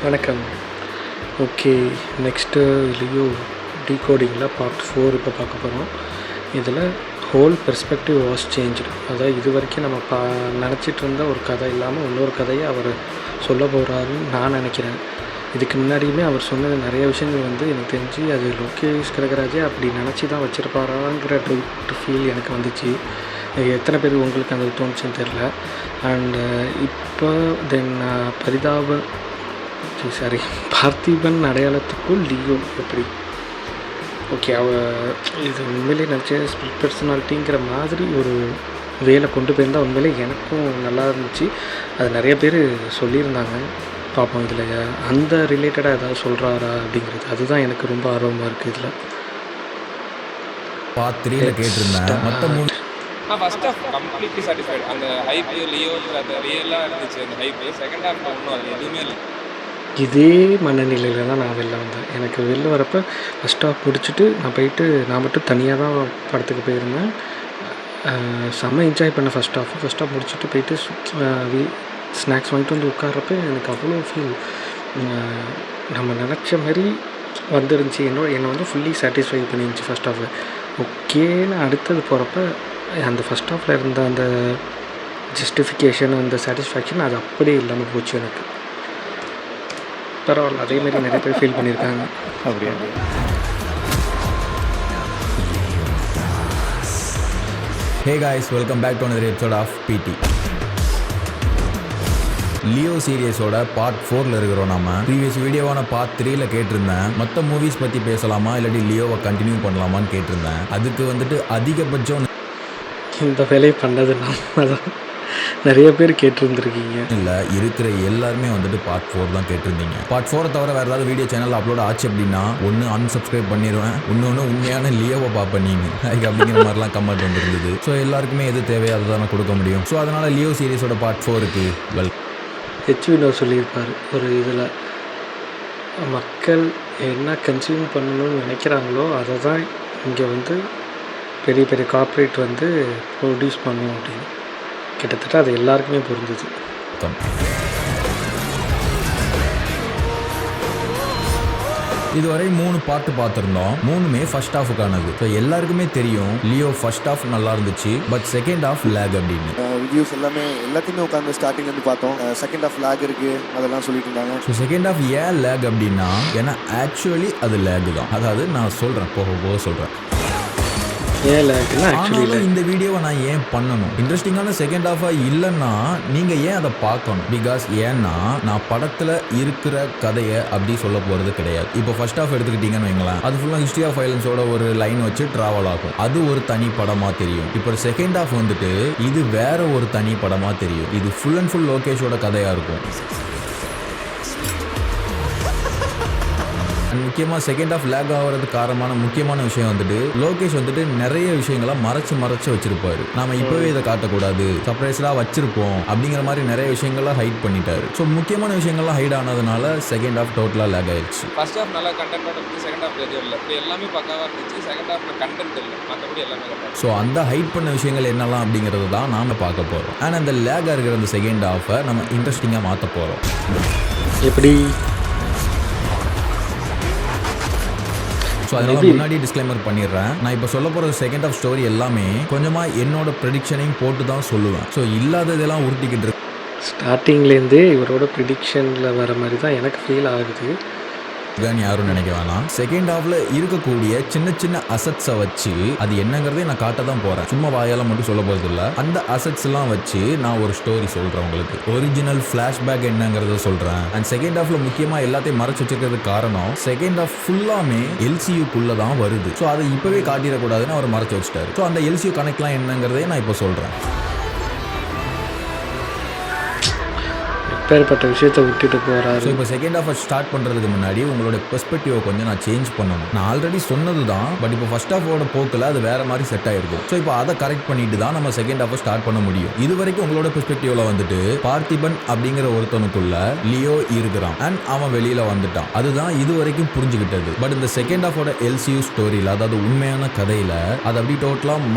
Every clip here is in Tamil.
வணக்கம். ஓகே, நெக்ஸ்ட்டு லியோ டீகோடிங்கில் பார்ட் 4 இப்போ பார்க்க போகிறோம். இதில் ஹோல் பெர்ஸ்பெக்டிவ் வாஸ் சேஞ்ச்டு. அதாவது இது வரைக்கும் நம்ம நினச்சிட்டு இருந்த ஒரு கதை இல்லாமல் இன்னொரு கதையை அவர் சொல்ல போகிறாருன்னு நான் நினைக்கிறேன். இதுக்கு முன்னாடியுமே அவர் சொன்னது நிறைய விஷயங்கள் எனக்கு தெரிஞ்சு அது லோகேஷ் கனகராஜே அப்படி நினச்சி தான் வச்சுருப்பாராங்கிற டவுட் ஃபீல் எனக்கு வந்துச்சு. எத்தனை பேர் உங்களுக்கு அந்த தோணுச்சுன்னு தெரில. அண்டு இப்போ பார்த்திபன் அடையாளத்துக்குள் லியோ எப்படி ஓகே இது உண்மையிலே நினச்ச ஸ்பிளிட் பர்சனாலிட்டிங்கிற மாதிரி ஒரு வேலை கொண்டு போயிருந்தால் உண்மையிலே எனக்கும் நல்லா இருந்துச்சு. அது நிறைய பேர் சொல்லியிருந்தாங்க. பார்ப்போம் இதில் அந்த ரிலேட்டடாக ஏதாவது சொல்கிறாரா அப்படிங்கிறது. அதுதான் எனக்கு ரொம்ப ஆர்வமாக இருக்குது. இதில் பார்ட் 3ல கேட்டிருந்தேன். மொத்தம் 3 ஃபர்ஸ்ட் ஆஃப் கம்ப்ளீட்லி சாட்டிஸ்ஃபைட். அந்த ஹைப் லியோங்கிற அந்த ரியலாக இருந்துச்சு. அந்த ஹைப் செகண்ட் ஹாஃப் ஒன்றும் அது எதுவுமே இல்லை. இதே மனநிலையில் தான் நான் வெளில வந்தேன். எனக்கு வெளில வரப்போ ஃபஸ்ட் ஹாஃப் முடிச்சுட்டு நான் மட்டும் தனியாக தான் படத்துக்கு போயிருந்தேன். செம்ம என்ஜாய் பண்ணேன் ஃபஸ்ட் ஹாஃப் முடிச்சுட்டு போயிட்டு ஸ்நாக்ஸ் வாங்கிட்டு வந்து உட்கார்றப்ப எனக்கு அவ்வளோ ஃபீல் நம்ம நினச்ச மாதிரி வந்துருந்துச்சு. என்னை ஃபுல்லி சாட்டிஸ்ஃபை பண்ணிருந்துச்சு ஃபஸ்ட் ஹாஃப். ஓகேன்னு அடுத்தது போகிறப்ப அந்த ஃபஸ்ட் ஹாஃபில் இருந்த அந்த ஜஸ்டிஃபிகேஷன் அந்த சாட்டிஸ்ஃபேக்ஷன் அது அப்படியே இல்லாமல் போச்சு. எனக்கு பரவாயில்ல, அதேமாதிரி நிறைய பேர் ஃபீல் பண்ணியிருக்காங்க. அப்படியா? Hey guys, welcome back to another episode of பிடி. லியோ சீரியஸோட பார்ட் 4ல் இருக்கிறோம். நம்ம ப்ரீவியஸ் வீடியோவான பார்ட் 3ல கேட்டிருந்தேன் மொத்த மூவிஸ் பற்றி பேசலாமா இல்லாட்டி லியோவை கண்டினியூ பண்ணலாமான்னு கேட்டிருந்தேன். அதுக்கு அதிகபட்சம் இந்த வேலையை பண்ணது நம்ம தான். நிறைய பேர் கேட்டிருந்துருக்கீங்க. இல்லை, இருக்கிற எல்லாருமே பார்ட் 4 தான் கேட்டிருந்தீங்க. பார்ட் 4 தவிர வேறு ஏதாவது வீடியோ சேனல் அப்லோட் ஆச்சு அப்படின்னா ஒன்று அன்சப்ஸ்கிரைப் பண்ணிடுவேன், இன்னொன்று உண்மையான லியோவை பார்ப்பேன் நீங்கள் அப்படிங்கிற மாதிரிலாம் கமெண்ட் வந்துருந்தது. ஸோ எல்லாருக்குமே எது தேவையோ அதை தான் கொடுக்க முடியும். ஸோ அதனால் லியோ சீரியஸோட பார்ட் 4க்கு ஹெச்வினோ சொல்லியிருப்பார் ஒரு இதில், மக்கள் என்ன கன்சியூம் பண்ணணும்னு நினைக்கிறாங்களோ அதை தான் இங்கே பெரிய பெரிய கார்ப்பரேட் ப்ரொடியூஸ் பண்ணும் அப்படின்னு. கிட்டத்தட்ட அது எல்லாருக்குமே புரிஞ்சுது. இதுவரை 3 பார்ட் பார்த்துருந்தோம். 3மே ஃபர்ஸ்ட் ஹாஃபுக்கானது. ஸோ எல்லாருக்குமே தெரியும் லியோ ஃபர்ஸ்ட் ஹாஃப் நல்லா இருந்துச்சு, பட் செகண்ட் ஹாஃப் லேக் அப்படின்னு. ரிவ்யூஸ் எல்லாத்தையுமே உட்காந்து ஸ்டார்டிங்லேருந்து பார்த்தோம். செகண்ட் ஹாஃப் லேக் இருக்குது அதெல்லாம் சொல்லிட்டு இருந்தாங்க. ஸோ செகண்ட் ஹாஃப் ஏன் லேக் அப்படின்னா, ஏன்னா ஆக்சுவலி அது லேக் தான். அதாவது நான் சொல்கிறேன், போக சொல்கிறேன். இந்த வீடியோவை நான் ஏன் பண்ணணும், இன்ட்ரெஸ்டிங்கான செகண்ட் ஹாஃபா இல்லைன்னா நீங்கள் ஏன் அதை பார்க்கணும்? பிகாஸ் ஏன்னா நான் படத்தில் இருக்கிற கதையை அப்படி சொல்ல போகிறது கிடையாது. இப்போ ஃபர்ஸ்ட் ஹாஃப் எடுத்துக்கிட்டீங்கன்னு வைங்களேன், அது ஃபுல்லாக ஹிஸ்ட்ரி ஆஃப் வயலன்ஸோட ஒரு லைன் வச்சு ட்ராவல் ஆகும். அது ஒரு தனி படமாக தெரியும். இப்போ செகண்ட் ஹாஃப் இது வேற ஒரு தனி படமாக தெரியும். இது ஃபுல் அண்ட் ஃபுல் லோகேஷோட கதையாக இருக்கும். அண்ட் முக்கியமாக செகண்ட் ஹாஃப் லேக் ஆகிறதுக்கு காரணமான முக்கியமான விஷயம் லோகேஷ் நிறைய விஷயங்களை மறைச்சு வச்சிருப்பாரு. நாம இப்பவே இதை காட்டக்கூடாது, சர்ப்ரைஸ்டாக வச்சிருப்போம் அப்படிங்கிற மாதிரி நிறைய விஷயங்கள்லாம் ஹைட் பண்ணிட்டாரு. ஸோ முக்கியமான விஷயங்கள்லாம் ஹைட் ஆனதுனால செகண்ட் ஹாஃப் டோட்டலாக லேக் ஆயிடுச்சு. ஃபர்ஸ்ட் ஹாஃப் நல்லா கண்டென்ட்டோட இருந்துச்சு, செகண்ட் ஹாஃப் எதுவும் இல்லை. இப்போ எல்லாமே பக்காவாக இருந்துச்சு, செகண்ட் ஹாஃப்ல கண்டென்ட் இல்லை, மற்றபடி எல்லாமே. ஸோ அந்த ஹைட் பண்ண விஷயங்கள் என்னெல்லாம் அப்படிங்கிறது தான் நாம பார்க்க போகிறோம். ஆனால் அந்த லேக் இருக்கிற அந்த செகண்ட் ஹாஃபை நம்ம இன்ட்ரெஸ்டிங்காக மாற்ற போகிறோம். எப்படி? ஸோ அதனால் முன்னாடி டிஸ்க்ளைமர் பண்ணிடுறேன், நான் இப்போ சொல்ல போகிற செகண்ட் ஆஃப் ஸ்டோரி எல்லாமே கொஞ்சமாக என்னோட ப்ரெடிக்ஷனையும் போட்டு தான் சொல்லுவேன். ஸோ இல்லாததெல்லாம் உருட்டிக்கிட்டு இருக்கு. ஸ்டார்டிங்லேருந்தே இவரோட ப்ரிடிக்ஷனில் வர மாதிரி தான் எனக்கு ஃபீல் ஆகுது. யாரும் நினைக்க வேணாம். செகண்ட் ஹாஃப்ல இருக்கக்கூடிய சின்ன சின்ன அசட்ஸை வச்சு அது என்னங்கிறதே நான் காட்ட தான் போறேன். சும்மா வாயால மட்டும் சொல்ல போறது இல்லை. அந்த அசட்ஸ் எல்லாம் வச்சு நான் ஒரு ஸ்டோரி சொல்றேன் உங்களுக்கு. ஒரிஜினல் ஃபிளாஷ்பேக் என்னங்கிறத சொல்றேன். அண்ட் செகண்ட் ஹாஃப்ல முக்கியமா எல்லாத்தையும் மறைச்சு வச்சிருக்கிறதுக்கு காரணம் செகண்ட் ஹாஃப் ஃபுல்லாமே எல்சியூக்குள்ள தான் வருது. ஸோ அதை இப்பவே காட்டிடக்கூடாதுன்னு அவர் மறைச்சு வச்சிட்டாரு. ஸோ அந்த எல்சியூ கனெக்ட்லாம் என்னங்கிறதே நான் இப்போ சொல்றேன். பேர்பட்ட விஷயத்தை விட்டுட்டு போகிறாரு. ஸோ இப்போ செகண்ட் ஹாஃப் ஸ்டார்ட் பண்ணுறதுக்கு முன்னாடி உங்களோட பெர்ஸ்பெக்டிவை கொஞ்சம் நான் சேஞ்ச் பண்ணணும். நான் ஆல்ரெடி சொன்னது தான், பட் இப்போ ஃபர்ஸ்ட் ஹாஃபோட போக்கில் அது வேற மாதிரி செட் ஆயிருக்கும். ஸோ இப்போ அதை கரெக்ட் பண்ணிட்டு தான் நம்ம செகண்ட் ஹாஃபை ஸ்டார்ட் பண்ண முடியும். இது வரைக்கும் உங்களோட பெர்ஸ்பெக்டிவ்ல பார்த்திபன் அப்படிங்கிற ஒருத்தனுக்குள்ள லியோ இருக்கிறான் அண்ட் அவன் வெளியில வந்துட்டான். அதுதான் இது வரைக்கும் புரிஞ்சுக்கிட்டது. பட் இந்த செகண்ட் ஹாஃபோட எல்சியூ ஸ்டோரியில், அதாவது உண்மையான கதையில அது அப்படி டோட்டலாக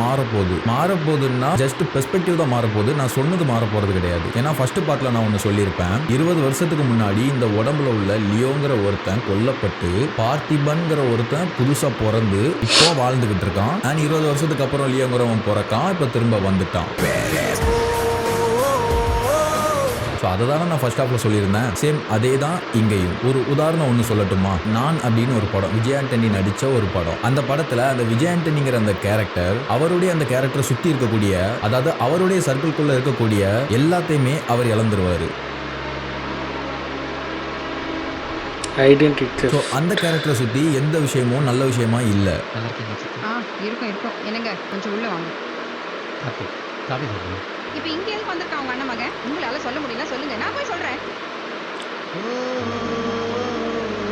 மாறப்போகுதுன்னா ஜஸ்ட் பெர்ஸ்பெக்டிவ் தான் மாறப்போகுது. நான் சொன்னது மாற போறது கிடையாது. ஏன்னா ஃபர்ஸ்ட் பார்ட்ல நான் ஒன்று சொல்லியிருப்பேன், யோசிப்பேன், 20 வருஷத்துக்கு முன்னாடி இந்த உடம்புல உள்ள லியோங்கிற ஒருத்தன் கொல்லப்பட்டு பார்த்திபன்கிற ஒருத்தன் புதுசா பிறந்து இப்போ வாழ்ந்துகிட்டு இருக்கான். அண்ட் 20 வருஷத்துக்கு அப்புறம் லியோங்கிறவன் பிறக்கான், இப்போ திரும்ப வந்துட்டான். ஸோ அதை தானே நான் ஃபர்ஸ்ட் ஹாஃபில் சொல்லியிருந்தேன். சேம் அதே தான் இங்கேயும். ஒரு உதாரணம் ஒன்று சொல்லட்டுமா? நான் அப்படின்னு ஒரு படம், விஜய் ஆண்டனி நடித்த ஒரு படம். அந்த படத்தில் அந்த விஜய் ஆண்டனிங்கிற அந்த கேரக்டர் அவருடைய அந்த கேரக்டரை சுற்றி இருக்கக்கூடிய, அதாவது அவருடைய சர்க்கிள்குள்ளே இருக்கக்கூடிய எல்லாத்தையுமே அவர் இழந்துருவார். ஐடென்டிட்டி. ஸோ அந்த கேரக்டரை சுற்றி எந்த விஷயமும் நல்ல விஷயமா இல்லை. இருக்கும் என்னங்க கொஞ்சம் உள்ள வாங்க. இப்போ இங்க எதுக்கு வந்திருக்கான் உங்க அண்ணன் மகன்? உங்களால சொல்ல முடியல, சொல்லுங்க, நான் போய் சொல்றேன்.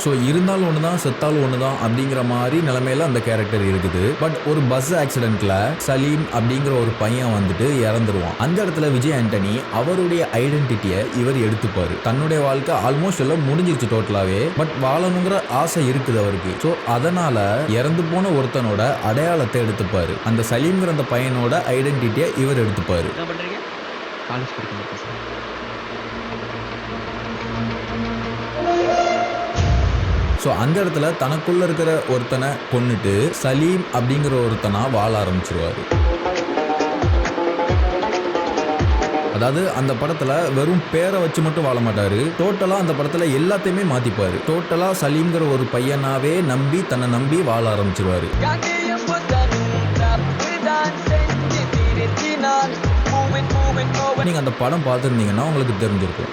ஸோ இருந்தாலும் ஒன்று தான், செத்தாலும் ஒன்று தான் அப்படிங்கிற மாதிரி நிலைமையில அந்த கேரக்டர் இருக்குது. பட் ஒரு பஸ் ஆக்சிடென்ட்ல சலீம் அப்படிங்கிற ஒரு பையன் வந்துட்டு இறந்துருவான். அந்த இடத்துல விஜய் ஆண்டனி அவருடைய ஐடென்டிட்டியை இவர் எடுத்துப்பாரு. தன்னுடைய வாழ்க்கை ஆல்மோஸ்ட் எல்லாம் முடிஞ்சிருச்சு டோட்டலாவே, பட் வாழணுங்கிற ஆசை இருக்குது அவருக்கு. ஸோ அதனால இறந்து போன ஒருத்தனோட அடையாளத்தை எடுத்துப்பாரு. அந்த சலீம்ங்கிற அந்த பையனோட ஐடென்டிட்டியை இவர் எடுத்துப்பாரு. ஸோ அந்த இடத்துல தனக்குள்ள இருக்கிற ஒருத்தனை கொன்னுட்டு சலீம் அப்படிங்கிற ஒருத்தனா வாழ ஆரம்பிச்சிருவாரு. அதாவது அந்த படத்துல வெறும் பேரை வச்சு மட்டும் வாழ மாட்டாரு, டோட்டலா அந்த படத்துல எல்லாத்தையுமே மாத்திப்பாரு. டோட்டலா சலீம்ங்கிற ஒரு பையனாவே நம்பி தன்னை நம்பி வாழ ஆரம்பிச்சிருவாரு. நீங்க அந்த படம் பார்த்துருந்தீங்கன்னா உங்களுக்கு தெரிஞ்சிருக்கும்.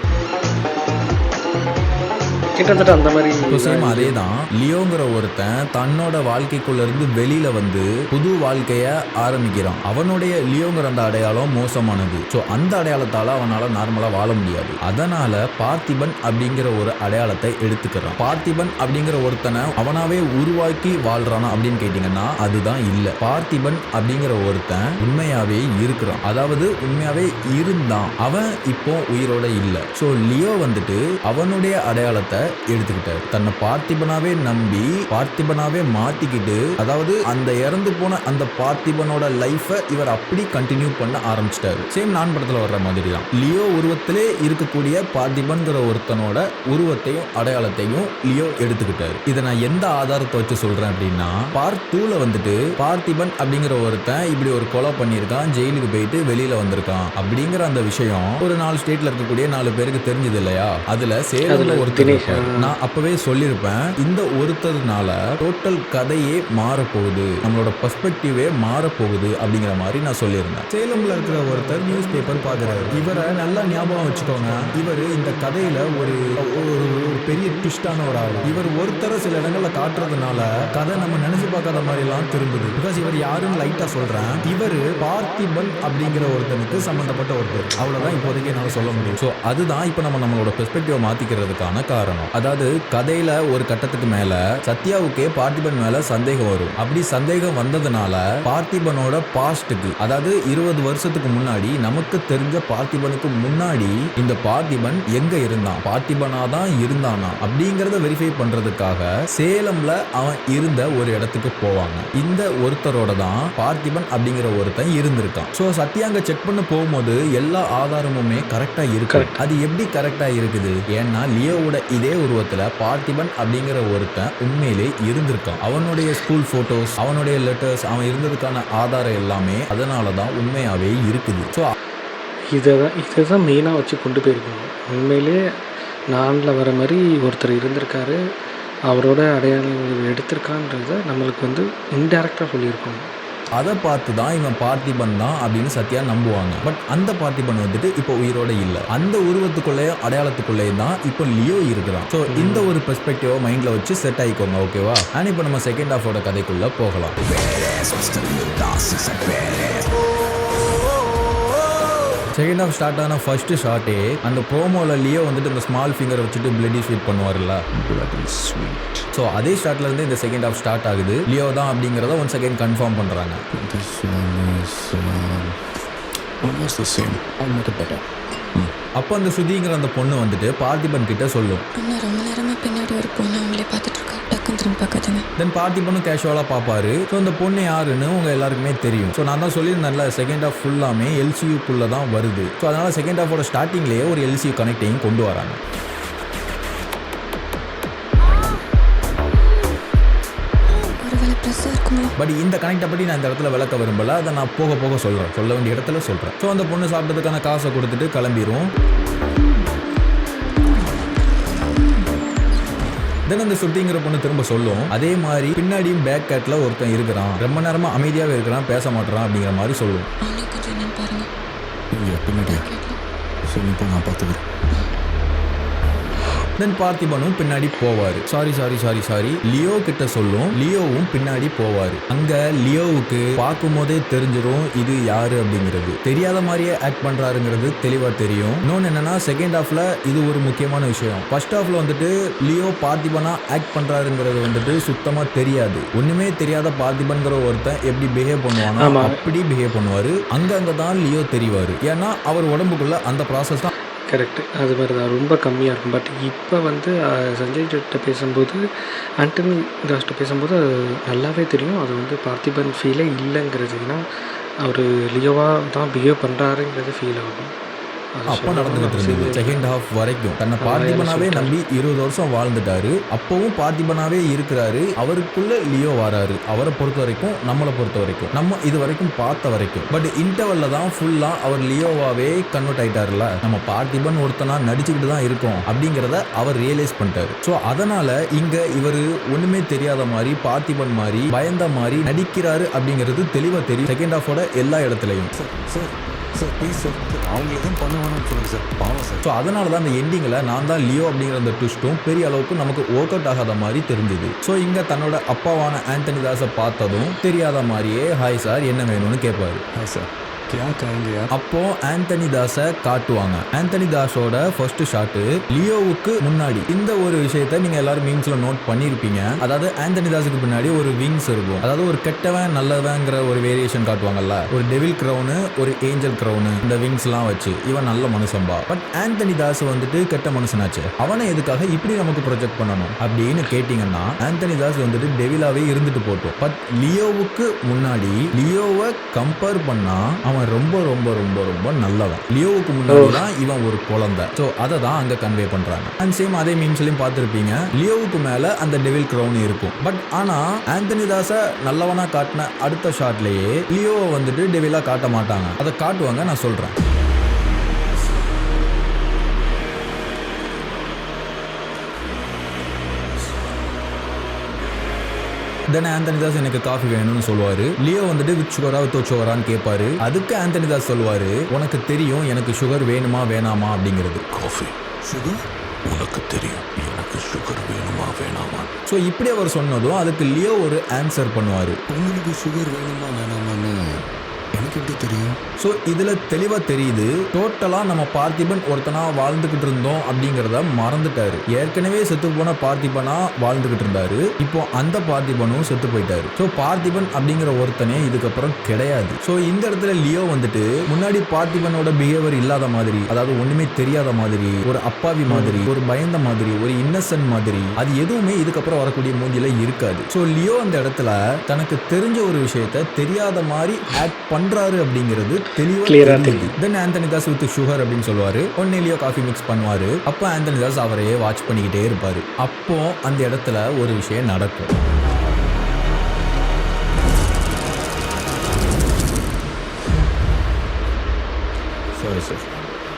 கிட்டத்தட்ட அந்த மாதிரி சேம் அதே தான். லியோங்கிற ஒருத்தன் தன்னோட வாழ்க்கைக்குள்ள இருந்து வெளியில வந்து புது வாழ்க்கைய ஆரம்பிக்கிறான். அவனுடைய லியோங்கிற அந்த அடையாளம் மோசமானது. ஸோ அந்த அடையாளத்தால அவனால நார்மலா வாழ முடியாது. அதனால பார்த்திபன் அப்படிங்கிற ஒரு அடையாளத்தை எடுத்துக்கிறான். பார்த்திபன் அப்படிங்கிற ஒருத்தனை அவனாவே உருவாக்கி வாழ்றானா அப்படின்னு கேட்டீங்கன்னா அதுதான் இல்ல. பார்த்திபன் அப்படிங்கிற ஒருத்தன் உண்மையாவே இருக்கிறான், அதாவது உண்மையாவே இருந்தான். அவன் இப்போ உயிரோட இல்ல. ஸோ லியோ வந்துட்டு அவனுடைய அடையாளத்தை எடுத்துக்கிட்டாரு. தன்னை பார்த்திபனாவே நம்பி பார்த்திபனாவே மாத்திக்கிட்டு, அதாவது அந்த இறந்து போன அந்த பார்த்திபனோட லைஃபை இவர் அப்படி கண்டினியூ பண்ண ஆரம்பிச்சிட்டாரு. சேம் நான் படத்துல வர்ற மாதிரி தான். லியோ உருவத்திலே இருக்கக்கூடிய பார்த்திபன்கிற ஒருத்தனோட உருவத்தையும் அடையாளத்தையும் லியோ எடுத்துக்கிட்டாரு. இதை நான் எந்த ஆதாரத்தை வச்சு சொல்றேன் அப்படின்னா, பார்ட் 2ல வந்துட்டு பார்த்திபன் அப்படிங்கிற ஒருத்தன் இப்படி ஒரு கொலை பண்ணியிருக்கான், ஜெயிலுக்கு போயிட்டு வெளியில வந்திருக்கான் அப்படிங்கிற அந்த விஷயம் ஒரு 4 ஸ்டேட்ல இருக்கக்கூடிய 4 பேருக்கு தெரிஞ்சது இல்லையா? அதுல சேலம்ல ஒருத்தர் நான் அப்பவே சொல்லியிருப்பேன், இந்த ஒருத்தர்னால டோட்டல் கதையே மாறப்போகுது, நம்மளோட பெர்ஸ்பெக்டிவே மாறப்போகுது அப்படிங்கிற மாதிரி நான் சொல்லியிருந்தேன். சேலம்ல இருக்கிற ஒருத்தர் நியூஸ் பேப்பர் பார்க்குறாரு. இவரை நல்லா ஞாபகம் வச்சுக்கோங்க, இவர் இந்த கதையில ஒரு பெரிய ட்விஸ்டான ஒரு ஆள். இவர் ஒருத்தரை சில இடங்கள்ல காட்டுறதுனால கதை நம்ம நினைச்சு பார்க்காத மாதிரி எல்லாம் திரும்புது. பிகாஸ் இவர் யாருன்னு லைட்டா சொல்றேன், இவர் பார்த்திபன் அப்படிங்கிற ஒருத்தனுக்கு சம்பந்தப்பட்ட ஒருத்தர். அவ்வளவுதான் இப்போதைக்கு என்னால சொல்ல முடியும். ஸோ அதுதான் இப்போ நம்மளோட பெர்ஸ்பெக்டிவை மாத்திக்கிறதுக்கான காரணம். அதாவது கதையில ஒரு கட்டத்துக்கு மேல சத்யாவுக்கே பார்த்திபன் மேல சந்தேகம் வரும். அப்படி சந்தேகம் வந்ததுனால பார்த்திபனோட பாஸ்டுக்கு, அதாவது 20 வருஷத்துக்கு முன்னாடி நமக்கு தெரிஞ்ச பார்த்திபனுக்கு முன்னாடி இந்த பார்த்திபன் எங்க இருந்தான், பார்த்திபனா தான் இருந்தானா அப்படிங்கறத வெரிஃபை பண்றதுக்காக சேலம்ல அவன் இருந்த ஒரு இடத்துக்கு போவாங்க. இந்த ஒருத்தரோட தான் பார்த்திபன் அப்படிங்கிற ஒருத்தன் இருந்திருக்கான். ஸோ சத்யாங்க செக் பண்ண போகும்போது எல்லா ஆதாரமுமே கரெக்டா இருக்கு. அது எப்படி கரெக்டா இருக்குது? ஏன்னா லியோவோட இதே உருவத்துல பார்த்திபன் அப்படிங்கிற ஒருத்தன் உண்மையிலே இருந்திருக்கான். அவனுடைய ஸ்கூல் போட்டோஸ், அவனுடைய லெட்டர்ஸ், அவன் இருந்ததுக்கான ஆதாரம் எல்லாமே அதனாலதான் உண்மையாவே இருக்குது. ஸோ இதை மெயினாக வச்சு கொண்டு போயிருக்கணும். உண்மையிலே நானில் வர மாதிரி ஒருத்தர் இருந்திருக்காரு, அவரோட அடையாளங்கள் எடுத்திருக்கான்றத நம்மளுக்கு வந்து இன்டெரக்டாக சொல்லியிருக்கணும். அதை பார்த்து தான் இவன் பார்த்திபன் தான் அப்படின்னு சத்யா நம்புவாங்க. பட் அந்த பார்த்திபன் வந்துட்டு இப்போ உயிரோட இல்லை. அந்த உருவத்துக்குள்ளேயும் அடையாளத்துக்குள்ளேயும் தான் இப்போ லியோ இருக்கிறான். ஸோ இந்த ஒரு பெர்ஸ்பெக்டிவை மைண்டில் வச்சு செட் ஆகிக்கோங்க, ஓகேவா? அண்ட் இப்போ நம்ம செகண்ட் ஹாஃபோட கதைக்குள்ளே போகலாம். செகண்ட் ஹாஃப் ஸ்டார்ட் ஆன ஃபர்ஸ்ட் ஷாட்டே அந்த ப்ரோமோவில் லியோ வந்துட்டு இந்த ஸ்மால் ஃபிங்கரை வச்சுட்டு பிளட்டி ஸ்வீட் பண்ணுவார்ல, ஸோ அதே ஷாட்ல இருந்து இந்த செகண்ட் ஹாஃப் ஸ்டார்ட் ஆகுது. லியோ தான் அப்படிங்கிறத ஒன் செகண்ட் கன்ஃபார்ம் பண்ணுறாங்க. அப்போ அந்த சுதிங்கிற அந்த பொண்ணு வந்துட்டு பார்த்திபன் கிட்ட சொல்லும், ரொம்ப நேரமா பின்னாடி ஒரு பொண்ணு அவங்களே பார்த்துட்டு இருக்கா, டக்குன்னு திரும்பி பார்க்காதுங்க. தென் பார்த்திபனும் கேஷுவலாக பார்ப்பாரு. ஸோ இந்த பொண்ணு யாருன்னு உங்கள் எல்லாருக்குமே தெரியும். ஸோ நான் தான் சொல்லியிருந்தேன்ல செகண்ட் ஹாஃப் ஃபுல்லாமே எல்சியூக்குள்ளே தான் வருது. ஸோ அதனால் செகண்ட் ஹாஃபோட ஸ்டார்டிங்லேயே ஒரு எல்சியூ கனெக்டையும் கொண்டு வராங்க. ஒருவேளை ப்ளஸ்ஸாக இருக்குங்களா? பட் இந்த கனெக்டை பற்றி நான் இந்த இடத்துல விளக்க விரும்பல. அதை நான் போக போக சொல்கிறேன், சொல்ல வேண்டிய இடத்துல சொல்கிறேன். ஸோ அந்த பொண்ணு சாப்பிட்டதுக்கான காசை கொடுத்துட்டு கிளம்பிடும். தென் அந்த சுட்டிங்கிற பொண்ணு திரும்ப சொல்லும், அதே மாதிரி பின்னாடியும் பேக் கேட்டில் ஒருத்தன் இருக்கிறான், ரொம்ப நேரமாக அமைதியாகவே இருக்கிறான், பேச மாட்டேறான் அப்படிங்கிற மாதிரி சொல்லும். அவங்களே கொஞ்சம் என்னன்னு பாருங்க. இங்கே பின்னாடியா? சரி இப்போ நான் பார்த்துக்கிறேன். தென் பார்த்திபனும் பின்னாடி போவார். சாரி லியோ கிட்ட சொல்லும். லியோவும் பின்னாடி போவார். அங்கே லியோவுக்கு பார்க்கும் போதே தெரிஞ்சிடும் இது யாரு அப்படிங்கிறது. தெரியாத மாதிரியே ஆக்ட் பண்ணுறாருங்கிறது தெளிவாக தெரியும். இன்னொன்று என்னன்னா செகண்ட் ஹாஃப்ல இது ஒரு முக்கியமான விஷயம். ஃபர்ஸ்ட் ஹாஃப்ல வந்துட்டு லியோ பார்த்திபனா ஆக்ட் பண்ணுறாருங்கிறது வந்துட்டு சுத்தமாக தெரியாது. ஒன்றுமே தெரியாத பார்த்திபன்கிற ஒருத்தன் எப்படி பிஹேவ் பண்ணுவானோ அப்படி பிஹேவ் பண்ணுவார். அங்கங்கே தான் லியோ தெரிவார். ஏன்னா அவர் உடம்புக்குள்ள அந்த ப்ராசஸ் தான். கரெக்டு, அது மாதிரி தான் ரொம்ப கம்மியாக இருக்கும். பட் இப்போ வந்து சஞ்சய் கிட்ட பேசும்போது, ஆண்டனி தாஸ்கிட்ட பேசும்போது அது நல்லாவே தெரியும். அது வந்து பார்த்திபன் ஃபீலே இல்லைங்கிறது. ஏன்னா அவர் லியோவாக தான் பிஹேவ் பண்ணுறாருங்கிறது ஃபீல் ஆகும். அப்போ நடந்துகிட்டு இருந்தது செகண்ட் ஹாஃப் வரைக்கும். தன்னை பார்த்திபனாவே நம்பி 20 வருஷம் வாழ்ந்துட்டாரு. அப்பவும் பார்த்திபனாவே இருக்கிறாரு. அவருக்குள்ள லியோ வராரு. அவரை பொறுத்த வரைக்கும், நம்மளை பொறுத்த வரைக்கும், நம்ம இது வரைக்கும் பார்த்த வரைக்கும். பட் இன்டர்வல்ல தான் ஃபுல்லா அவர் லியோவாவே கன்வெர்ட் ஆயிட்டாருல. நம்ம பார்த்திபன் ஒருத்தனா நடிச்சுக்கிட்டு தான் இருக்கோம் அப்படிங்கிறத அவர் ரியலைஸ் பண்ணிட்டாரு. ஸோ அதனால இங்க இவர் ஒண்ணுமே தெரியாத மாதிரி, பார்த்திபன் மாதிரி, பயந்த மாதிரி நடிக்கிறாரு அப்படிங்கிறது தெளிவா தெரியும் செகண்ட் ஹாஃபோட எல்லா இடத்துலையும். சார் ப்ளீஸ் சார், அவங்க எதுவும் பண்ண வேணாம்னு சொல்லுங்கள் சார், பாவம் சார். ஸோ அதனால தான் அந்த எண்டிங்கில் நான் தான் லியோ அப்படிங்கிற அந்த ட்விஸ்ட்டும் பெரிய அளவுக்கு நமக்கு ஒர்க் அவுட் ஆகாத மாதிரி தெரிஞ்சுது. ஸோ இங்கே தன்னோட அப்பாவான ஆண்டனி தாஸை பார்த்ததும் தெரியாத மாதிரியே ஹாய் சார் என்ன வேணும்னு கேட்பாரு. ஹாய் சார், அப்போ ஆண்டனி தாஸை காட்டுவாங்க. ஆண்டனி தாஸோட ஃபர்ஸ்ட் ஷாட்டு லியோவுக்கு முன்னாடி. இந்த ஒரு விஷயத்த நீங்க எல்லாரும் மீம்ஸ்ல நோட் பண்ணிருப்பீங்க. அதாவது ஆண்டனி தாஸுக்கு பின்னாடி ஒரு விங்ஸ் இருக்கும். அதாவது ஒரு கெட்டவன் நல்லவங்கிற ஒரு வேரியேஷன் காட்டுவாங்கல்ல. ஒரு டெவில் கிரவுனு, ஒரு ஏஞ்சல் கிரவுனு, இந்த விங்ஸ் எல்லாம் வச்சு இவன் நல்ல மனுஷன்பா. பட் ஆண்டனி தாஸ் வந்துட்டு கெட்ட மனுஷனாச்சு. அவனை எதுக்காக இப்படி நமக்கு ப்ரொஜெக்ட் பண்ணணும் அப்படின்னு கேட்டீங்கன்னா, ஆண்டனி தாஸ் வந்துட்டு டெவிலாவே இருந்துட்டு போட்டோம். பட் லியோவுக்கு முன்னாடி லியோவை கம்பேர் பண்ணா அவன் ரொம்ப ரொம்ப ரொம்ப ரொம்ப நல்லவன். லியோவுக்கு முன்னாடி தான் இவன் ஒரு குழந்தை. ஸோ அதை தான் அங்கே கன்வே பண்றாங்க. அண்ட் சேம் அதே மீம்ஸ்லையும் பார்த்துருப்பீங்க. லியோவுக்கு மேல அந்த டெவில் கிரவுன் இருக்கும். பட் ஆனா ஆண்டனி தாஸை நல்லவனா காட்டின அடுத்த ஷாட்லயே லியோவை வந்துட்டு டெவிலா காட்ட மாட்டாங்க. அதை காட்டுவாங்க, நான் சொல்றேன். தென் ஆண்டனி தாஸ் எனக்கு காஃபி வேணும்னு சொல்லுவாரு. லியோ வந்துட்டு வித் சுகரா வித் சுகரான்னு கேட்பாரு. அதுக்கு ஆண்டனி தாஸ் சொல்லுவாரு, உனக்கு தெரியும் எனக்கு சுகர் வேணுமா வேணாமா அப்படிங்கிறது. காஃபி சுகர் உனக்கு தெரியும் எனக்கு சுகர் வேணுமா வேணாமா. ஸோ இப்படி அவர் சொன்னதும் அதுக்கு லியோ ஒரு ஆன்சர் பண்ணுவாரு. உங்களுக்கு சுகர் வேணுமா வேணாமான்னு எனக்கு எப்படி தெரியும்? ஸோ இதில் தெளிவாக தெரியுது, டோட்டலாக நம்ம பார்த்திபன் ஒருத்தனா வாழ்ந்துக்கிட்டு இருந்தோம் அப்படிங்கிறத மறந்துட்டாரு. ஏற்கனவே செத்து போன பார்த்திபனா வாழ்ந்துக்கிட்டு இருந்தாரு. இப்போ அந்த பார்த்திபனும் செத்து போயிட்டாரு. ஸோ பார்த்திபன் அப்படிங்கிற ஒருத்தனே இதுக்கப்புறம் கிடையாது. ஸோ இந்த இடத்துல லியோ வந்துட்டு முன்னாடி பார்த்திபனோட பிஹேவியர் இல்லாத மாதிரி, அதாவது ஒன்றுமே தெரியாத மாதிரி, ஒரு அப்பாவி மாதிரி, ஒரு பயந்த மாதிரி, ஒரு இன்னசென்ட் மாதிரி, அது எதுவுமே இதுக்கப்புறம் வரக்கூடிய மூஞ்சில இருக்காது. ஸோ லியோ அந்த இடத்துல தனக்கு தெரிஞ்ச ஒரு விஷயத்த தெரியாத மாதிரி ஆக்ட் பண்றாரு அப்படிங்கிறது தெளிவா தெரியுது. தென் ஆண்டனி தாஸ் வித் சுகர் அப்படின்னு சொல்லுவாரு. ஒன்னே லியோ காஃபி மிக்ஸ் பண்ணுவாரு. அப்போ ஆண்டனி தாஸ் அவரையே வாட்ச் பண்ணிக்கிட்டே இருப்பாரு. அப்போ அந்த இடத்துல ஒரு விஷயம் நடக்கும். Sorry sir.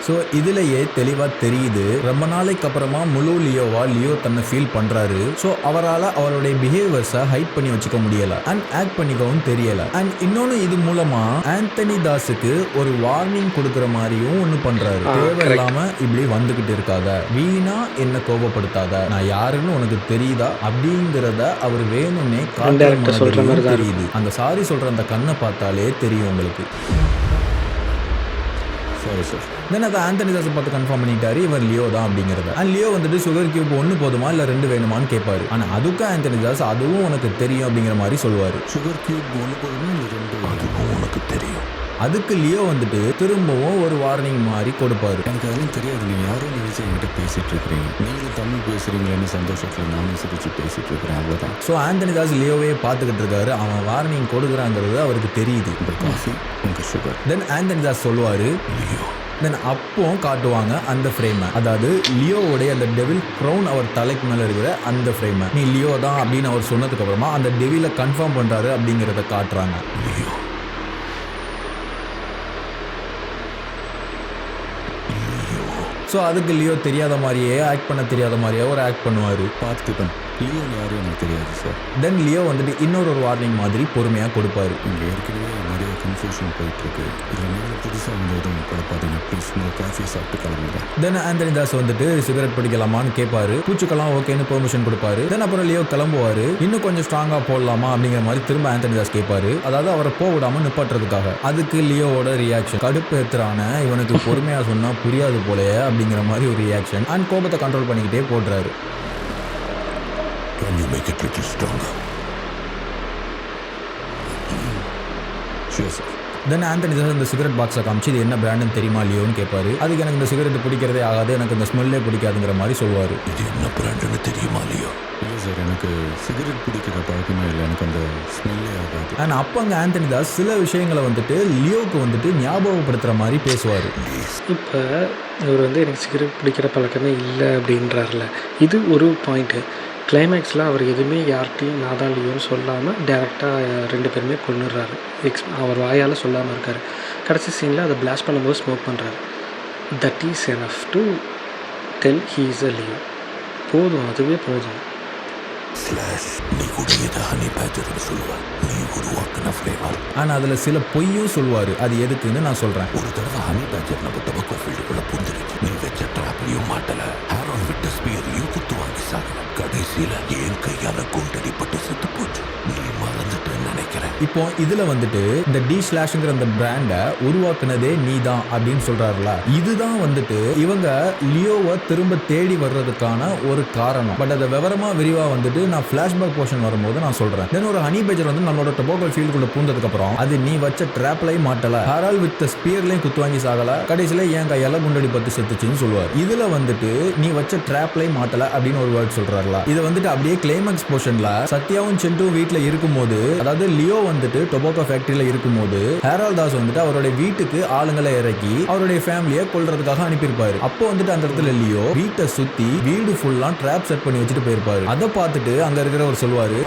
ஸோ இதுலேயே தெளிவாக தெரியுது, ரொம்ப நாளைக்கு அப்புறமா முழு லியோவா லியோ தன்னை ஃபீல் பண்ணுறாரு. ஸோ அவரால் அவருடைய பிஹேவியர்ஸை ஹைட் பண்ணி வச்சுக்க முடியலை அண்ட் ஆக்ட் பண்ணிக்கவும் தெரியலை. அண்ட் இன்னொன்று இது மூலமாக ஆண்டனி தாஸுக்கு ஒரு வார்னிங் கொடுக்குற மாதிரியும் ஒன்று பண்ணுறாரு. தேவையில்லாமல் இப்படி வந்துக்கிட்டு இருக்காத, வீணா என்ன கோபப்படுத்தாத, நான் யாருன்னு உனக்கு தெரியுதா அப்படிங்கிறத அவர் வேணும்னே காட்டுற மாதிரி தெரியுது. அந்த சாரி சொல்கிற அந்த கண்ணை பார்த்தாலே தெரியும் உங்களுக்கு. Sorry sir. தென் அதை ஆண்டனி தாஸை பார்த்து கன்ஃபார்ம் பண்ணிட்டாரு இவர் லியோ தான் அப்படிங்கிறத. அண்ட் லியோ வந்துட்டு சுகர் கியூப் 1 போதுமா இல்லை 2 வேணுமான்னு கேட்பாரு. ஆனால் அதுக்கும் ஆண்டனி தாஸ் அதுவும் உனக்கு தெரியும் அப்படிங்கிற மாதிரி சொல்லுவார். சுகர் கியூப் 1 போதுமா இல்லை 2? அதுவும் உனக்கு தெரியும். அதுக்கு லியோ வந்துட்டு திரும்பவும் ஒரு வார்னிங் மாதிரி கொடுப்பாரு. எனக்கு அதெல்லாம் தெரியாது, நீ யாரோ நினைச்சு என்கிட்ட பேசிட்டு இருக்கிறீங்க, நீங்களும் தமிழ் பேசுறீங்களேன்னு சந்தோஷத்துல நானும் சிரிச்சு பேசிட்டு இருக்கிறேன், அவ்வளவுதான். ஸோ ஆந்தனி தாஸ் லியோவே பார்த்துக்கிட்டு இருக்காரு. அவன் வார்னிங் கொடுக்குறாங்கிறது அவருக்கு தெரியுது. உங்க காஃபி, உங்க சுகர். தென் ஆந்தனி தாஸ் சொல்லுவாரு லியோ. தென் அப்போ காட்டுவாங்க அந்த ஃப்ரேமை, அதாவது லியோவுடைய அந்த டெவில் க்ரௌன் அவர் தலைக்கு மேலே இருக்கிற அந்த ஃப்ரேமை. நீ லியோ தான் அப்படின்னு அவர் சொன்னதுக்கு அப்புறமா அந்த டெவிலை கன்ஃபார்ம் பண்றாரு அப்படிங்கிறத காட்டுறாங்க. லியோ. ஸோ அதுக்கு லியோ தெரியாத மாதிரியே ஆக்ட் பண்ண தெரியாத மாதிரியே ஒரு ஆக்ட் பண்ணுவார். பார்த்துக்கிட்டேன், லியோ யாரும் எனக்கு தெரியாது சார். தென் லியோ வந்துட்டு இன்னொரு வார்னிங் மாதிரி பொறுமையாக கொடுப்பாரு. இங்கே ஏற்கனவே நிறைய கன்ஃபியூஷன் போயிட்டுருக்கு, இதில் நீங்கள் புதுசாக வந்து எதுவும் குழப்பாதீங்க ப்ளீஸ், உங்கள் காஃபியை சாப்பிட்டு கிளம்புங்க. தென் ஆந்தனி தாஸ் வந்துட்டு சிகரெட் பிடிக்கலாமான்னு கேட்பாரு. பூச்சுக்கெல்லாம் ஓகேன்னு பெர்மிஷன் கொடுப்பாரு. தென் அப்புறம் லியோ கிளம்புவாரு. இன்னும் கொஞ்சம் ஸ்ட்ராங்காக போடலாமா அப்படிங்கிற மாதிரி திரும்ப ஆந்தனி தாஸ் கேட்பாரு, அதாவது அவரை போக விடாம நிப்பாட்டுறதுக்காக. அதுக்கு லியோவோட ரியாக்ஷன் கடுப்பு ஏத்துறான, இவனுக்கு பொறுமையாக சொன்னா புரியாது போலயே அப்படிங்கிற மாதிரி ஒரு ரியாக்ஷன். அண்ட் கோபத்தை கண்ட்ரோல் பண்ணிக்கிட்டே போடுறாரு. Can you make it little stronger? Sure sir. Then Anthony Das இந்த சிகரெட் பாக்ஸை காமிச்சு இது என்ன பிராண்டுன்னு தெரியுமா லியோன்னு கேட்பாரு. அதுக்கு எனக்கு இந்த சிகரெட் பிடிக்கிறதே ஆகாது, எனக்கு இந்த ஸ்மெல்லே பிடிக்காதுங்கிற மாதிரி சொல்லுவார். இது என்ன பிராண்டுன்னு தெரியுமா லியோ? இல்லை சார், எனக்கு சிகரெட் பிடிக்கிற பழக்கமே இல்லை, எனக்கு அந்த ஸ்மெல்லே ஆகாது. அண்ட் அப்போ அங்கே ஆந்தனி தாஸ் சில விஷயங்களை வந்துட்டு லியோவுக்கு வந்துட்டு ஞாபகப்படுத்துகிற மாதிரி பேசுவார். இப்போ இவர் வந்து எனக்கு சிகரெட் பிடிக்கிற பழக்கமே இல்லை அப்படின்றார்ல, இது ஒரு பாயிண்ட்டு. கிளைமேக்ஸில் அவர் எதுவுமே யார்கிட்டையும் நான் தான் லியோன்னு சொல்லாமல் டேரெக்டாக 2 பேருமே கொண்டுடுறாரு. அவர் வாயால் சொல்லாமல் இருக்கார். கடைசி சீனில் அதை பிளாஸ்ட் பண்ணும்போது ஸ்மோக் பண்ணுறாரு. That is enough to tell he is a Leo. போதும், அதுவே போதும். நீ கூட இதை ஹனி பேஜர்னு சொல்லுவேன், நீ உருவாக்குன ஃப்ளேவர். ஆனால் அதில் சில பொய்யும் சொல்லுவார். அது எதுக்குன்னு நான் சொல்கிறேன். ஒரு தடவை ஹனி பேஜர் நம்ம டொபாக்கோ ஃபீல்டுக்குள்ள புந்துருச்சு. நீ வச்ச ட்ராப்லையும் மாட்டல, ஹேரோன் விட்ட ஸ்பியர்லையும் குத்து வாங்கி சாகல. கடைசியில் என் கையால் குண்டடிப்பட்டு செத்து போச்சு. நீ மறந்துட்டேன்னு நினைக்கிறேன். இப்போ இதில் வந்துட்டு இந்த D/ங்கிற அந்த பிராண்டை உருவாக்குனதே நீ தான் அப்படின்னு சொல்கிறாருல, இதுதான் வந்துட்டு இவங்க லியோவை திரும்ப தேடி வர்றதுக்கான ஒரு காரணம். பட் அதை விவரமாக விரிவாக வந்துட்டு நான் ஃப்ளாஷ்பேக் போர்ஷன் வரும்போது நான் சொல்கிறேன். தென் ஒரு ஹனி பேஜர் வந்து நம்மளோட டொபாக்கோ ஃபீல்டுக்குள்ள பூந்ததுக்கப்புறம் அது நீ வச்ச ட்ராப்லையும் மாட்டலை, ஹேரால் வித் ஸ்பியர்லையும் குத்து வாங்கி சாகலை, கடைசியில் என் கையால் குண்டடி பத்து செத்துச்சுன்னு சொல்லுவார். இதில் வந்துட்டு நீ வச்ச ட்ராப்லையும் மாட்டலை அப்படின்னு ஒரு வேர்ட் சொல்கிறாருல, இதை வந்துட்டு அப்படியே கிளைமேக்ஸ் போர்ஷனில் சத்யாவும் சென்டும் வீட்டில் இருக்கும்போது, அதாவது லியோ வந்துட்டு டொபாக்கோ ஃபேக்டரியில் இருக்கும்போது ஹேரால் தாஸ் வந்துட்டு அவருடைய வீட்டுக்கு ஆளுங்களை இறக்கி அவருடைய ஃபேமிலியை கொல்றதுக்காக அனுப்பியிருப்பாரு. அப்போ வந்துட்டு அந்த இடத்துல லியோ வீட்டை சுற்றி வீடு ஃபுல்லாக ட்ராப் செட் பண்ணி வச்சுட்டு போயிருப்பாரு. அதை பார்த்துட்டு அங்கே இருக்கிறவர் சொல்லுவார்,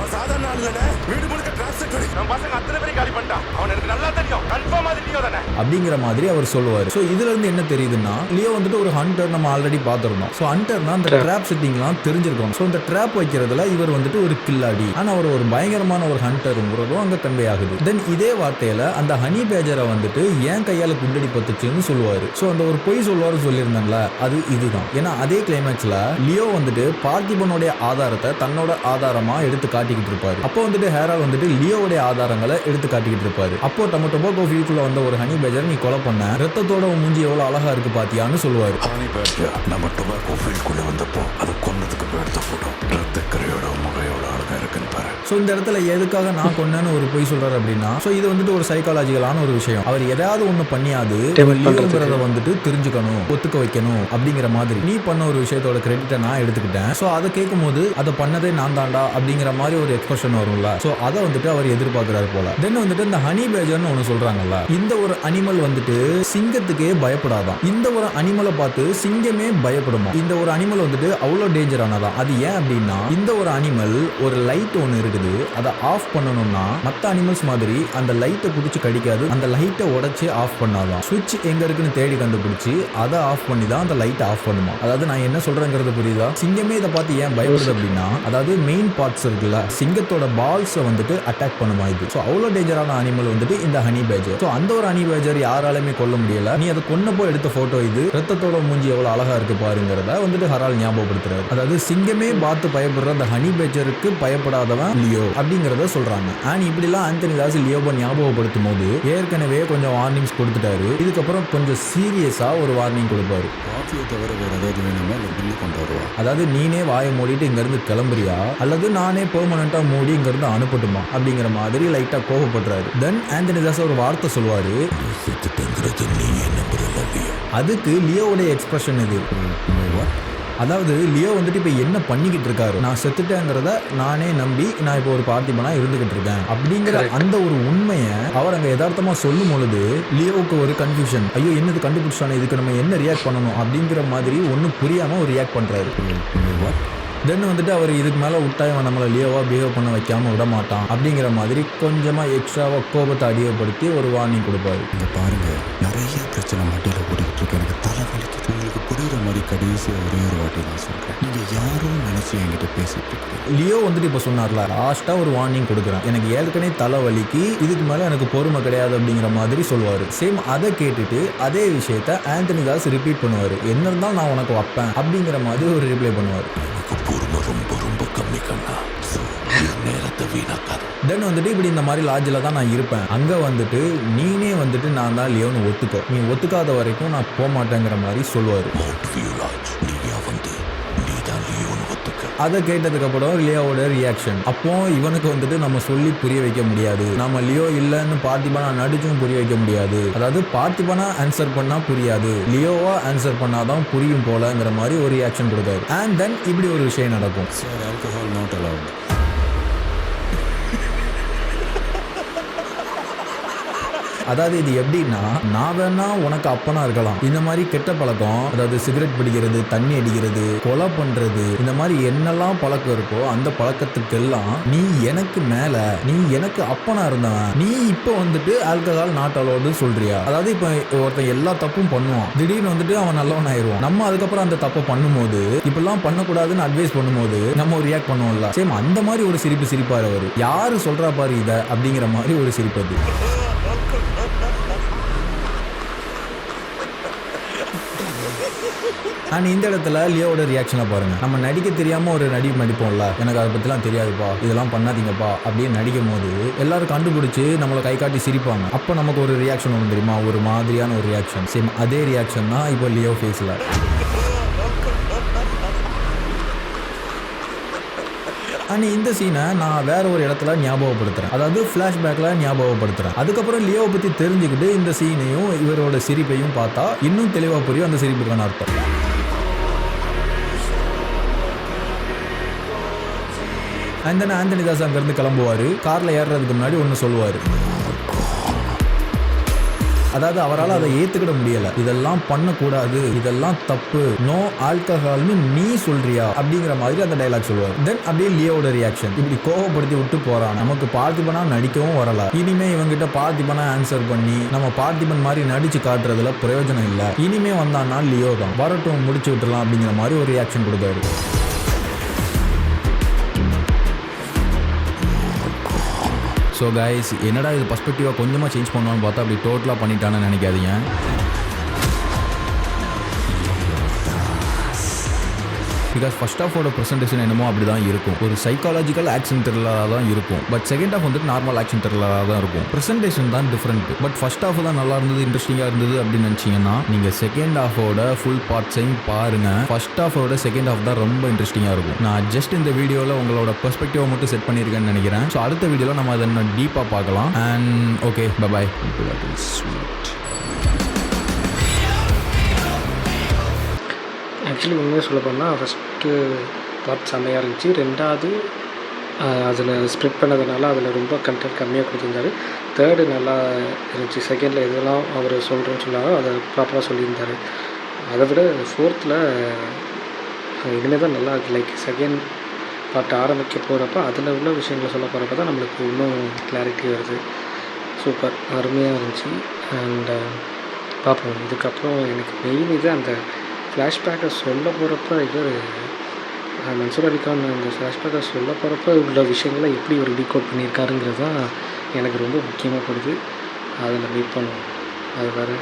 அப்படிங்கிற மாதிரி அவர் சொல்லுவார். ஸோ இதுல இருந்து என்ன தெரியுதுன்னா, லியோ வந்துட்டு ஒரு ஹண்டர் நம்ம ஆல்ரெடி பார்த்துருந்தோம். ஸோ ஹண்டர்னா அந்த ட்ராப் செட்டிங்லாம் தெரிஞ்சிருக்கோம். ஸோ இந்த ட்ராப் வைக்கிறதுல இவர் வந்துட்டு ஒரு கில்லாடி, ஆனால் அவர் ஒரு பயங்கரமான ஒரு ஹண்டருங்கிறதும் அங்கே கன்வே ஆகுது. தென் இதே வார்த்தையில அந்த ஹனி பேஜரை வந்துட்டு ஏன் கையால் குண்டடி பத்துச்சுன்னு சொல்லுவார். ஸோ அந்த ஒரு பொய் சொல்லுவார் சொல்லியிருந்தாங்களா, அது இதுதான். ஏன்னா அதே கிளைமேக்ஸ்ல லியோ வந்துட்டு பார்த்திபனுடைய ஆதாரத்தை தன்னோட ஆதாரமா எடுத்து காட்டிக்கிட்டு இருப்பாரு. அப்போ வந்துட்டு ஹேரால் வந்துட்டு லியோவுடைய ஆதாரங்களை எடுத்து காட்டிக்கிட்டு இருப்பாரு. அப்போ நம்ம டொபாக்கோ ஃபீல்டுக்குள்ள வந்த ஒரு ஹனி பேஜர் நீ கொலை பண்ண, ரத்தத்தோட மூஞ்சி எவ்வளவு அழகா இருக்கு பாத்தியான்னு சொல்லுவாரு. ஹனி பேஜர் நம்ம டொபாக்கோ ஃபீல்டுக்குள்ள வந்தப்போ அதை கொன்னதுக்கு எடுத்த போட்டோ, ரத்தக்கரையோட முகம் எவ்வளவு அழகா இருக்குன்னு பாரு. ஸோ இந்த இடத்துல எதுக்காக நான் கொன்னேன்னு ஒரு பொய் சொல்றாரு அப்படின்னா, ஸோ இது வந்துட்டு ஒரு சைக்காலஜிக்கலான ஒரு விஷயம். அவர் எதாவது ஒன்று பண்ணியாது லியோங்கிறத வந்துட்டு தெரிஞ்சுக்கணும், ஒத்துக்க வைக்கணும் அப்படிங்கிற மாதிரி. நீ பண்ண ஒரு விஷயத்தோட கிரெடிட்டை நான் எடுத்துக்கிட்டேன், ஸோ அதை கேட்கும் போது அதை பண்ணதே நான் தாண்டா அப்படிங்கிற மாதிரி ஒரு எக்ஸ்பிரஷன் வரும்ல. ஸோ அதை வந்துட்டு அவர் எதிர்பார்க்கிறாரு போல. தென் வந்துட்டு இந்த ஹனி பேஜர்னு ஒன்று சொல்றாங்கல்ல, இந்த ஒரு அனிமல் வந்துட்டு சிங்கத்துக்கே பயப்படாதான். இந்த ஒரு அனிமலை பார்த்து சிங்கமே பயப்படுமா. இந்த ஒரு அனிமல் வந்துட்டு அவ்வளோ டேஞ்சரானதான். அது ஏன் அப்படின்னா, இந்த ஒரு அனிமல் ஒரு லைட் ஒன்று இருக்குது, அதை ஆஃப் பண்ணணும்னா மற்ற அனிமல்ஸ் மாதிரி அந்த லைட்டை பிடிச்சி கடிக்காது, அந்த லைட்டை உடச்சி ஆஃப் பண்ணாதான். சுவிட்ச் எங்க இருக்குன்னு தேடி கண்டுபிடிச்சி அதை ஆஃப் பண்ணி தான் அந்த லைட்டை ஆஃப் பண்ணுமா. அதாவது நான் என்ன சொல்றேங்கிறது புரியுதா? சிங்கமே இதை பார்த்து ஏன் பயப்படுது அப்படின்னா, அதாவது மெயின் பார்ட்ஸ் இருக்குல்ல, சிங்கத்தோட பால்ஸை வந்துட்டு அட்டாக் பண்ணுமா இது. ஸோ அவ்வளோ டேஞ்சரான அனிமல் வந்துட்டு இந்த ஹனி பேஜர். ஸோ அந்த ஒரு ஹனி பேஜர் யாராலுமே கொல்ல முடியல. நீ அதை கொன்னப்போ எடுத்த போட்டோ இது, ரத்தத்தோட மூஞ்சி எவ்வளோ அழகா இருக்கு பாருங்கிறத வந்துட்டு ஹரால் ஞாபகப்படுத்துறாரு. அதாவது சிங்கமே பார்த்து பயப்படுற அந்த ஹனி பேஜருக்கு பயப்படாதவன் லியோ அப்படிங்கிறத சொல்கிறாங்க. அண்ட் இப்படிலாம் ஆந்தனி தாஸ் லியோவை ஞாபகப்படுத்தும் போது ஏற்கனவே கொஞ்சம் வார்னிங்ஸ் கொடுத்துட்டாரு. இதுக்கப்புறம் கொஞ்சம் சீரியஸாக ஒரு வார்னிங் கொடுப்பாரு. காஃபியை தவிர வேறு ஏதாவது வேணுமா இல்லை பில்லு கொண்டு வருவா? அதாவது நீனே வாயை மூடிட்டு இங்கேருந்து கிளம்புறியா அல்லது நானே பெர்மனண்ட்டாக மூடி இங்கேருந்து அனுப்பட்டுமா அப்படிங்கிற மாதிரி லைட்டாக கோபப்படுறாரு. தென் ஆந்தனி தாஸ் ஒரு வார்த்தை சொல்வார். அதுக்கு லியோவுடைய எக்ஸ்பிரஷன் இது. அதாவது லியோ வந்துட்டு இப்போ என்ன பண்ணிக்கிட்டு இருக்காரு, நான் செத்துட்டேங்கிறத நானே நம்பி நான் இப்போ ஒரு பார்த்திபனாக இருந்துகிட்டு இருக்கேன் அப்படிங்கிற அந்த ஒரு உண்மையை அவர் அங்கே யதார்த்தமாக சொல்லும் பொழுது லியோவுக்கு ஒரு கன்ஃபியூஷன். ஐயோ என்னது கண்டுபிடிச்சானே, இதுக்கு நம்ம என்ன ரியாக்ட் பண்ணணும் அப்படிங்கிற மாதிரி ஒன்றும் புரியாமல் ஒரு ரியாக்ட் பண்ணுறாரு. தென் வந்துட்டு அவர் இதுக்கு மேலே விட்டா இவன் நம்மளை லியோவாக பிஹேவ் பண்ண வைக்காமல் விட மாட்டான் அப்படிங்கிற மாதிரி கொஞ்சமாக எக்ஸ்ட்ராவாக கோபத்தை அதிகப்படுத்தி ஒரு வார்னிங் கொடுப்பாரு. இங்கே பாருங்கள், நிறைய பிரச்சனை மட்டியில் ஓடிக்கிட்டு இருக்கு, எனக்கு தலை வலிக்குது. உங்களுக்கு புரியுற மாதிரி கடைசியாக ஒரே ஒரு வாட்டி நான் சொல்கிறேன், நீங்கள் யாரும் நினச்சி என்கிட்ட பேசிட்டு இருக்கீங்க. லியோ வந்துட்டு இப்போ சொன்னார்ல, லாஸ்ட்டாக ஒரு வார்னிங் கொடுக்குறேன், எனக்கு ஏற்கனவே தலை வலிக்கு, இதுக்கு மேலே எனக்கு பொறுமை கிடையாது அப்படிங்கிற மாதிரி சொல்லுவார். சேம் அதை கேட்டுட்டு அதே விஷயத்த ஆந்தனி தாஸ் ரிப்பீட் பண்ணுவார். என்ன இருந்தாலும் நான் உனக்கு வைப்பேன் அப்படிங்கிற மாதிரி ஒரு ரிப்ளை பண்ணுவார். பொறுமை ரொம்ப ரொம்ப கம்மி கண்ணா, நேரத்தை வீணாக்காத. தென் வந்துட்டு இப்படி இந்த மாதிரி லாட்ஜில் தான் நான் இருப்பேன், அங்கே வந்துட்டு நீனே வந்துட்டு நான் தான் லியோன்னு ஒத்துக்கோ, நீ ஒத்துக்காத வரைக்கும் நான் போக மாட்டேங்கிற மாதிரி சொல்லுவார். அதை கேட்டதுக்கப்புறம் லியோவோட ரியாக்ஷன். அப்போ இவனுக்கு வந்துட்டு நம்ம சொல்லி புரிய வைக்க முடியாது, நம்ம லியோ இல்லைன்னு பார்த்திபனா நடிச்சும் புரிய வைக்க முடியாது. அதாவது பார்த்திபனா ஆன்சர் பண்ணால் புரியாது, லியோவா ஆன்சர் பண்ணாதான் புரியும் போலங்கிற மாதிரி ஒரு ரியாக்ஷன் கொடுக்காரு. அண்ட் தென் இப்படி ஒரு விஷயம் நடக்கும். Sir, alcohol not allowed. அதாவது இது எப்படின்னா, நான் வேணா உனக்கு அப்பனா இருக்கலாம், இந்த மாதிரி கெட்ட பழக்கம், அதாவது சிகரெட் பிடிக்கிறது, தண்ணி அடிக்கிறது, கொலை பண்றது, இந்த மாதிரி என்னெல்லாம் பழக்கம் இருக்கோ அந்த பழக்கத்துக்கெல்லாம் நீ எனக்கு மேல, நீ எனக்கு அப்பனா இருந்தவன், நீ இப்போ வந்துட்டு ஆல்கஹால் நாட் அலோடு சொல்றியா? அதாவது இப்போ ஒருத்தன் எல்லா தப்பும் பண்ணுவான், திடீர்னு வந்துட்டு அவன் நல்லவன் ஆயிடுவான். நம்ம அதுக்கப்புறம் அந்த தப்பை பண்ணும்போது, இப்பெல்லாம் பண்ணக்கூடாதுன்னு அட்வைஸ் பண்ணும்போது நம்ம ஒரு ரியாக்ட் பண்ணுவோம்ல, சேம் அந்த மாதிரி ஒரு சிரிப்பு சிரிப்பார் அவர். யாரு சொல்றா பாரு இதை அப்படிங்கிற மாதிரி ஒரு சிரிப்பது. அண்ட் இந்த இடத்துல லியோவோட ரியாக்ஷனை பாருங்க. நம்ம நடிக்க தெரியாமல் ஒரு நடிப்போம்ல, எனக்கு அதை பற்றிலாம் தெரியாதுப்பா, இதெல்லாம் பண்ணாதீங்கப்பா அப்படின்னு நடிக்கும் போது எல்லாரும் கண்டுபிடிச்சி நம்மளை கை காட்டி சிரிப்பாங்க. அப்போ நமக்கு ஒரு ரியாக்ஷன் ஒன்று தெரியுமா, ஒரு மாதிரியான ஒரு ரியாக்ஷன். சேம் அதே ரியாக்ஷன் தான் இப்போ லியோ ஃபேஸில். அண்ட் இந்த சீனை நான் வேற ஒரு இடத்துல ஞாபகப்படுத்துறேன், அதாவது ஃப்ளாஷ்பேக்கில் ஞாபகப்படுத்துறேன். அதுக்கப்புறம் லியோவை பற்றி தெரிஞ்சுக்கிட்டு இந்த சீனையும் இவரோட சிரிப்பையும் பார்த்தா இன்னும் தெளிவாக புரியும் அந்த சிரிப்புக்கான அர்த்தம். அண்ட் தென் ஆந்தனி தாஸ் அங்கேருந்து கிளம்புவார். காரில் ஏறுறதுக்கு முன்னாடி ஒன்று சொல்லுவார். அதாவது அவரால் அதை ஏற்றுக்கிட முடியலை, இதெல்லாம் பண்ணக்கூடாது, இதெல்லாம் தப்பு, நோ ஆல்கஹால்னு நீ சொல்றியா அப்படிங்கிற மாதிரி அந்த டைலாக் சொல்லுவார். தென் அப்படியே லியோவோட ரியாக்ஷன், இப்படி கோவப்படுத்தி விட்டு போகிறான், நமக்கு பார்த்திபனா நடிக்கவும் வரல, இனிமே இவங்கிட்ட பார்த்திபனா ஆன்சர் பண்ணி நம்ம பார்த்திபன் மாதிரி நடிச்சு காட்டுறதுல பிரயோஜனம் இல்லை, இனிமே வந்தான்னா லியோ தான், வரட்டும் முடிச்சு விட்டுலாம் அப்படிங்கிற மாதிரி ஒரு ரியாக்ஷன் கொடுத்தாரு. ஸோ கைஸ், என்னடா இது பர்ஸ்பெக்டிவாக கொஞ்சமாக சேஞ்ச் பண்ணுவான்னு பார்த்தா அப்படி டோட்டலாக பண்ணிட்டான்னு நினைக்காதீங்க. பிகாஸ் ஃபர்ஸ்ட் ஹாஃபோட ப்ரெசன்டேஷன் என்னமோ அப்படி தான் இருக்கும், ஒரு சைக்காலஜிக்கல் ஆக்ஷன் த்ரில்லராக தான் இருக்கும். பட் செகண்ட் ஹாஃப் வந்துட்டு நார்மல் ஆக்ஷன் த்ரில்லராக தான் இருக்கும். ப்ரெசன்டேஷன் தான் டிஃப்ரெண்ட். பட் ஃபர்ஸ்ட் ஹாஃப் தான் நல்லா இருந்தது, இன்ட்ரெஸ்டிங்காக இருந்தது அப்படின்னு நினச்சிங்கன்னா நீங்கள் செகண்ட் ஹாஃபோட ஃபுல் பார்ட்ஸையும் பாருங்கள். ஃபர்ஸ்ட் ஹாஃபோட செகண்ட் ஹாஃப் தான் ரொம்ப இன்ட்ரெஸ்டிங்காக இருக்கும். நான் ஜஸ்ட் இந்த வீடியோவில் உங்களோட பெர்ஸ்பெக்டிவை மட்டும் செட் பண்ணியிருக்கேன்னு நினைக்கிறேன். ஸோ அடுத்த வீடியோவில் நம்ம அதை இன்னும் டீப்பாக பார்க்கலாம். And okay, by. ஆக்சுவலி உண்மையாக சொல்ல போனால் ஃபஸ்ட்டு பார்ட் செம்மையாக இருந்துச்சு. ரெண்டாவது அதில் ஸ்ப்ளிட் பண்ணதுனால அதில் ரொம்ப கண்டென்ட் கம்மியாக கொடுத்துருந்தாரு. தேர்டு நல்லா இருந்துச்சு. செகண்டில் எதெல்லாம் அவர் சொல்கிறேன்னு சொன்னாரோ அதை ப்ராப்பராக சொல்லியிருந்தார். அதை விட ஃபோர்த்தில் இனிமேல் தான் நல்லா இருக்குது. லைக் செகண்ட் பார்ட் ஆரம்பிக்க போகிறப்ப அதில் உள்ள விஷயங்களை சொல்ல போகிறப்ப தான் நம்மளுக்கு இன்னும் கிளாரிட்டி வருது. சூப்பர், அருமையாக இருந்துச்சு. அண்ட் பார்ப்போம். இதுக்கப்புறம் எனக்கு மெயின் இது அந்த ஃப்ளாஷ்பேக்கை சொல்ல போகிறப்ப இவர் மன்சூர் அலிகான் அந்த ஃப்ளாஷ்பேக்கை சொல்ல போகிறப்ப உள்ள விஷயங்களை எப்படி ஒரு டீகோட் பண்ணியிருக்காருங்கிறது தான் எனக்கு ரொம்ப முக்கியமாக படுது. அதில் மீட் பண்ணுவோம். அது வேறு